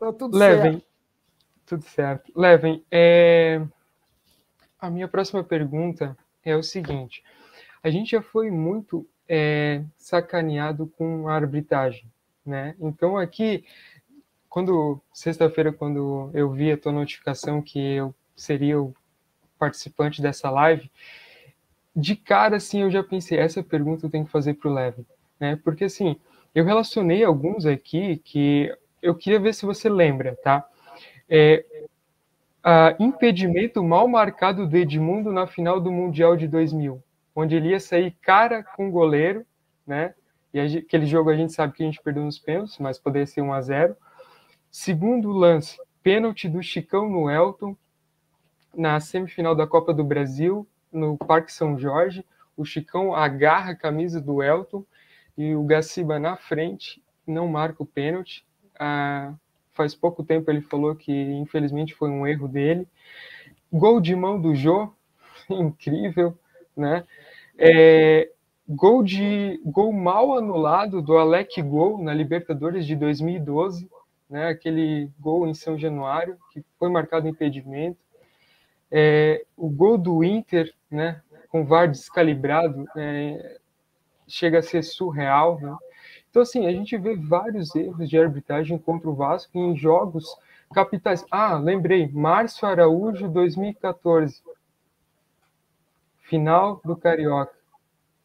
Tá tudo Leven, certo. tudo certo. Leven, a minha próxima pergunta é o seguinte. A gente já foi muito sacaneado com a arbitragem, né? Então aqui, sexta-feira, quando eu vi a tua notificação que eu seria o participante dessa live, de cara, assim, eu já pensei, essa pergunta eu tenho que fazer para o Leven, né? Porque, assim, eu relacionei alguns aqui que eu queria ver se você lembra, tá? Impedimento mal marcado do Edmundo na final do Mundial de 2000, onde ele ia sair cara com o goleiro, né? E aquele jogo a gente sabe que a gente perdeu nos pênaltis, mas poderia ser 1-0. Segundo lance, pênalti do Chicão no Elton, na semifinal da Copa do Brasil, no Parque São Jorge. O Chicão agarra a camisa do Elton e o Gaciba na frente não marca o pênalti. Faz pouco tempo ele falou que infelizmente foi um erro dele. Gol de mão do Jô, incrível, né? Gol mal anulado do Alec Gol na Libertadores de 2012, né? Aquele gol em São Januário que foi marcado impedimento. O gol do Inter, né? Com VAR descalibrado, chega a ser surreal, né? Então, assim, a gente vê vários erros de arbitragem contra o Vasco em jogos capitais. Lembrei, Márcio Araújo, 2014. Final do Carioca.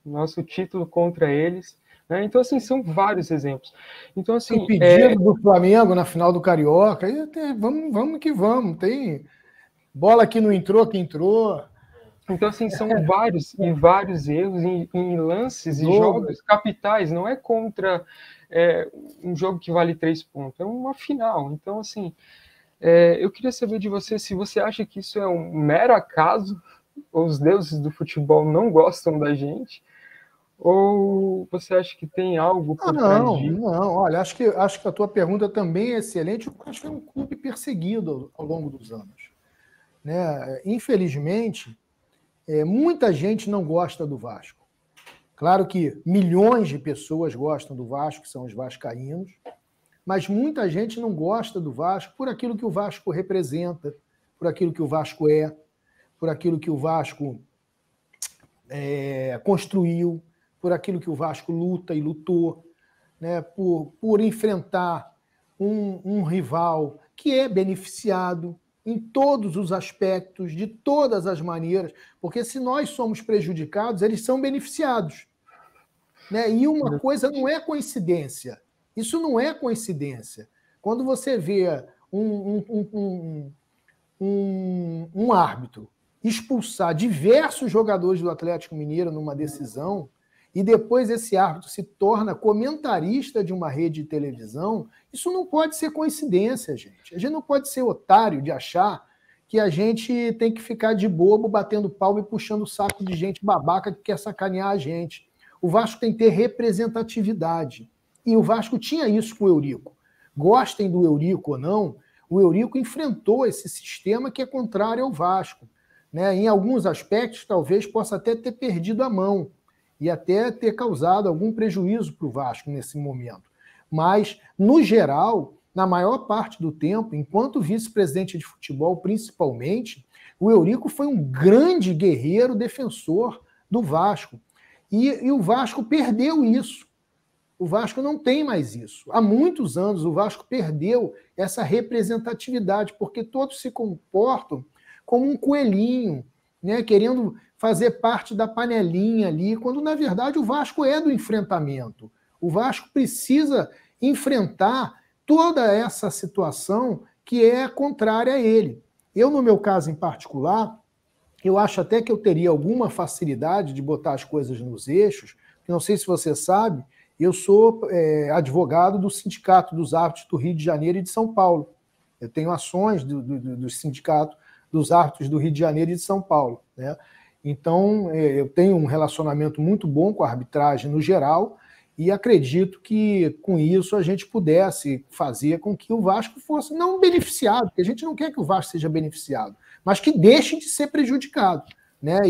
Nosso título contra eles. Né? Então, assim, são vários exemplos. Então, assim, Impedido do Flamengo na final do Carioca. Vamos que vamos. Tem bola que não entrou, que entrou. Então, assim, são vários e vários erros em lances e jogos capitais. Não é contra um jogo que vale 3 pontos. É uma final. Então, assim, eu queria saber de você se você acha que isso é um mero acaso, ou os deuses do futebol não gostam da gente, ou você acha que tem algo por trás disso? Não. Olha, acho que a tua pergunta também é excelente. Acho que é um clube perseguido ao longo dos anos. Né? Infelizmente, muita gente não gosta do Vasco. Claro que milhões de pessoas gostam do Vasco, que são os vascaínos, mas muita gente não gosta do Vasco por aquilo que o Vasco representa, por aquilo que o Vasco é, por aquilo que o Vasco construiu, por aquilo que o Vasco luta e lutou, né? por enfrentar um rival que é beneficiado em todos os aspectos, de todas as maneiras, porque se nós somos prejudicados, eles são beneficiados. Né? E uma coisa não é coincidência. Isso não é coincidência. Quando você vê um árbitro expulsar diversos jogadores do Atlético Mineiro numa decisão, e depois esse árbitro se torna comentarista de uma rede de televisão, isso não pode ser coincidência, gente. A gente não pode ser otário de achar que a gente tem que ficar de bobo, batendo palma e puxando o saco de gente babaca que quer sacanear a gente. O Vasco tem que ter representatividade. E o Vasco tinha isso com o Eurico. Gostem do Eurico ou não, o Eurico enfrentou esse sistema que é contrário ao Vasco. Né? Em alguns aspectos, talvez possa até ter perdido a mão e até ter causado algum prejuízo para o Vasco nesse momento. Mas, no geral, na maior parte do tempo, enquanto vice-presidente de futebol, principalmente, o Eurico foi um grande guerreiro defensor do Vasco. E o Vasco perdeu isso. O Vasco não tem mais isso. Há muitos anos o Vasco perdeu essa representatividade, porque todos se comportam como um coelhinho, né, querendo fazer parte da panelinha ali, quando na verdade o Vasco é do enfrentamento. O Vasco precisa enfrentar toda essa situação que é contrária a ele. Eu, no meu caso em particular, eu acho até que eu teria alguma facilidade de botar as coisas nos eixos, porque não sei se você sabe, eu sou advogado do Sindicato dos Árbitros do Rio de Janeiro e de São Paulo. Eu tenho ações do Sindicato dos Árbitros do Rio de Janeiro e de São Paulo. Né? Então, eu tenho um relacionamento muito bom com a arbitragem no geral e acredito que, com isso, a gente pudesse fazer com que o Vasco fosse não beneficiado, porque a gente não quer que o Vasco seja beneficiado, mas que deixe de ser prejudicado. Né?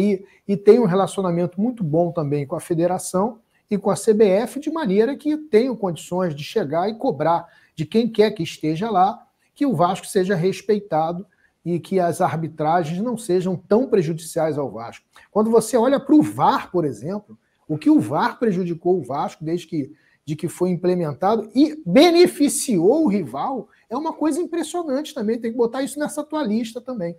E tem um relacionamento muito bom também com a federação e com a CBF, de maneira que tenham condições de chegar e cobrar de quem quer que esteja lá que o Vasco seja respeitado e que as arbitragens não sejam tão prejudiciais ao Vasco. Quando você olha para o VAR, por exemplo, o que o VAR prejudicou o Vasco desde que foi implementado e beneficiou o rival, é uma coisa impressionante também, tem que botar isso nessa tua lista também.